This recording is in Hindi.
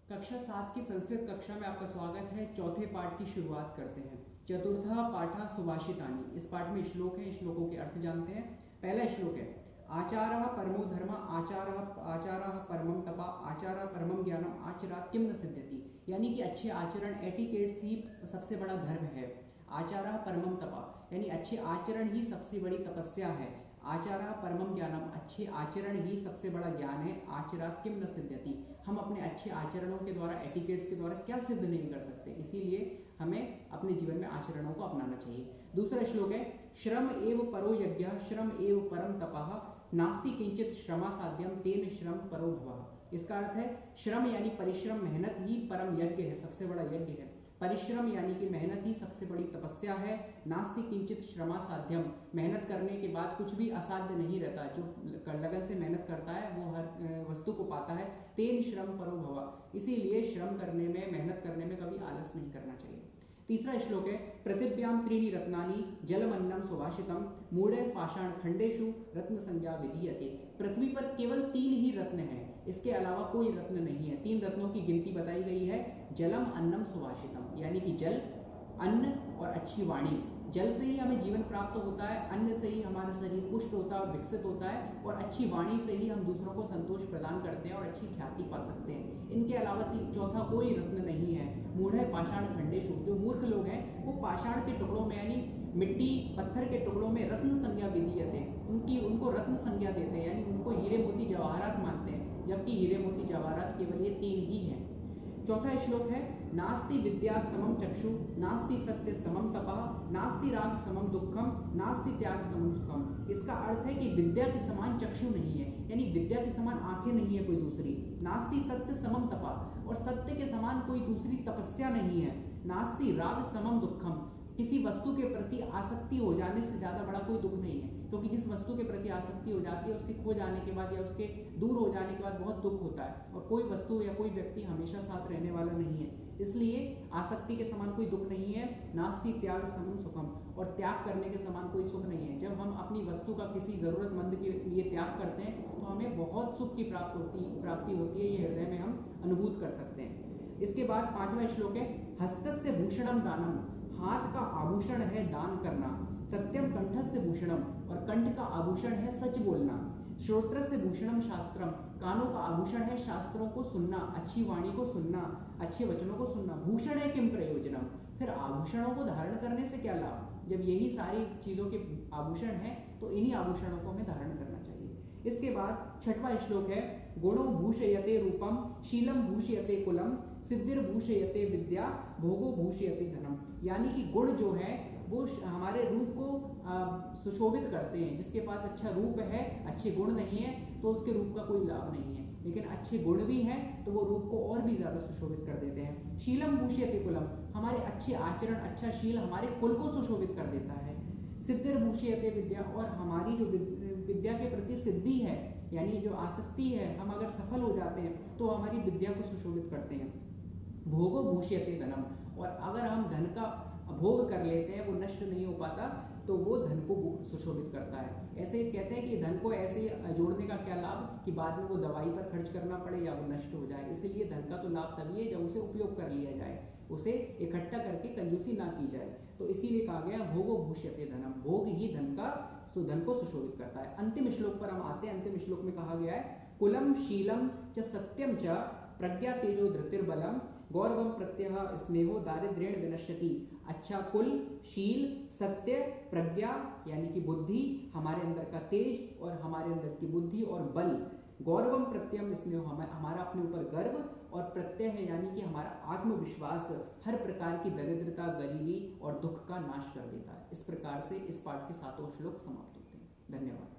कक्षा 7 की संस्कृत कक्षा में आपका स्वागत है। चौथे पाठ की शुरुआत करते हैं। चतुर्थ पाठ सुभाषितानि। इस पाठ में श्लोक है, श्लोकों के अर्थ जानते हैं। पहला श्लोक है आचारः परमो धर्म आचारः परमं तप आचारः परमं ज्ञानम आचरात् किम न सिद्ध्यति। यानी कि अच्छे आचरण एटिकेट्स ही सबसे बड़ा धर्म है। आचारः परमं तप यानी अच्छे आचरण ही सबसे बड़ी तपस्या है। आचारः परमं ज्ञानम अच्छे आचरण ही सबसे बड़ा ज्ञान है। आचरात् किम न सिद्ध्यति हम अपने अच्छे आचरणों के द्वारा एटिकेट्स के द्वारा क्या सिद्ध नहीं कर सकते, इसीलिए हमें अपने जीवन में आचरणों को अपनाना चाहिए। दूसरा श्लोक है श्रम एव परो यज्ञः श्रम एव परम तपः नास्ति किंचित श्रमासाध्यम तेन श्रम परो भवः। इसका अर्थ है श्रम यानी परिश्रम, मेहनत ही परम यज्ञ है, सबसे बड़ा यज्ञ है। परिश्रम यानी कि मेहनत ही सबसे बड़ी तपस्या है। नास्ति किंचित श्रमासाध्यम मेहनत करने के बाद कुछ भी असाध्य नहीं रहता। जो लगन से मेहनत करता है वो हर वस्तु को पाता है। तेन श्रम परो भव, इसीलिए श्रम करने में, मेहनत करने में कभी आलस नहीं करना चाहिए। तीसरा श्लोक है पृथिव्याम त्रीणि रत्नानि जलमन्नम सुभाषितम मूढ़े पाषाण खंडेषु रत्न संज्ञा विधीयते। पृथ्वी पर केवल 3 ही रत्न हैं, इसके अलावा कोई रत्न नहीं है। 3 रत्नों की गिनती बताई गई है। जलम अन्नम सुभाषितम यानी कि जल, अन्न और अच्छी वाणी। जल से ही हमें जीवन प्राप्त होता है, अन्न से ही हमारा शरीर पुष्ट होता है और विकसित होता है, और अच्छी वाणी से ही हम दूसरों को संतोष प्रदान करते हैं और अच्छी ख्याति पा सकते हैं। इनके अलावा चौथा कोई रत्न नहीं है। मूढ़ पाषाण खंडेषु, जो मूर्ख लोग हैं वो पाषाण के टुकड़ों में यानी मिट्टी पत्थर के टुकड़ों में रत्न संज्ञा विधीयते, उनको रत्न संज्ञा देते हैं, यानी उनको हीरे मोती जवाहरात मानते हैं, जबकि हीरे मोती जवाहरात केवल ये 3 ही हैं। चौथा श्लोक है नास्ति विद्या समम चक्षु नास्ति सत्य समम तपः नास्ति राग समम दुखम नास्ति त्याग समम सुखम। इसका अर्थ है कि विद्या के समान चक्षु नहीं है, यानी विद्या के समान आंखें नहीं है कोई दूसरी। नास्ति सत्य समम तपः, और सत्य के समान कोई दूसरी तपस्या नहीं है। नास्ति राग समम दुखम, किसी वस्तु के प्रति आसक्ति हो जाने से ज्यादा बड़ा कोई दुख नहीं है, क्योंकि जिस वस्तु के प्रति आसक्ति हो जाती है उसके खो जाने के बाद या उसके दूर हो जाने के बाद बहुत दुख होता है, और कोई वस्तु या कोई व्यक्ति हमेशा साथ रहने वाला नहीं है, इसलिए आसक्ति के समान कोई दुख नहीं है। नास्ति त्याग समम सुखम, और त्याग करने के समान कोई सुख नहीं है। जब हम अपनी वस्तु का किसी जरूरतमंद के लिए त्याग करते हैं तो हमें बहुत सुख की प्राप्ति होती है, ये हृदय में हम अनुभूत कर सकते हैं। इसके बाद 5वां श्लोक है हस्तस्य भूषणम दानम, हाथ का आभूषण है दान करना। सत्यम कंठस्य भूषणम, और कंठ का आभूषण है सच बोलना। श्रोत्रस्य भूषणम शास्त्रम, कानों का आभूषण है शास्त्रों को सुनना, अच्छी वाणी को सुनना, अच्छे वचनों को सुनना। भूषण है किम प्रयोजनम, फिर आभूषणों को धारण करने से क्या लाभ। जब यही सारी चीजों के आभूषण हैं तो इन्हीं आभूषणों को हमें धारण करना चाहिए। इसके बाद 6वां श्लोक है गुणो भूषयते रूपम शीलम भूषयते कुलम सिद्धिर्भूषयते विद्या भोगो भूषयते धनम। यानी कि गुण जो है वो हमारे रूप को सुशोभित करते हैं। जिसके पास अच्छा रूप है, अच्छे गुण नहीं है, तो उसके रूप का कोई लाभ नहीं है, लेकिन अच्छे गुण भी हैं तो वो रूप को और भी ज्यादा सुशोभित कर देते हैं। शीलम भूषयते कुलम, हमारे अच्छे आचरण, अच्छा शील हमारे कुल को सुशोभित कर देता है। सिद्धिर्भूषयते विद्या, और हमारी जो विद्या के प्रति सिद्धि है यानी जो आसक्ति है, हम अगर सफल हो जाते हैं तो हमारी विद्या को सुशोभित करते हैं। भोगो भूषयते धनम, और अगर हम धन का भोग कर लेते हैं, वो नष्ट नहीं हो पाता, तो वो धन को सुशोभित करता है। ऐसे कहते हैं कि धन को ऐसे जोड़ने का क्या लाभ कि बाद में वो दवाई पर खर्च करना पड़े या वो नष्ट हो जाए। इसलिए धन का तो लाभ तभी है जब उसे उपयोग कर लिया जाए, उसे इकट्ठा करके कंजूसी ना की जाए। तो इसीलिए कहा गया भोगो भूष्यते धनम, भोग ही धन को सुशोभित करता है। अंतिम श्लोक पर हम आते हैं। अंतिम श्लोक में कहा गया है कुलम शीलम च सत्यम च प्रज्ञा तेजो धृतिर्बलम गौरवम प्रत्यह स्नेहो दारिद्र्येण विनश्यति। अच्छा कुल, शील, सत्य, प्रज्ञा यानी कि बुद्धि, हमारे अंदर का तेज और हमारे अंदर की बुद्धि और बल। गौरवम प्रत्ययम स्नेहो, हमारा अपने ऊपर गर्व, और प्रत्यय है यानी कि हमारा आत्मविश्वास हर प्रकार की दरिद्रता, गरीबी और दुख का नाश कर देता है। इस प्रकार से इस पाठ के 7 श्लोक समाप्त होते हैं। धन्यवाद।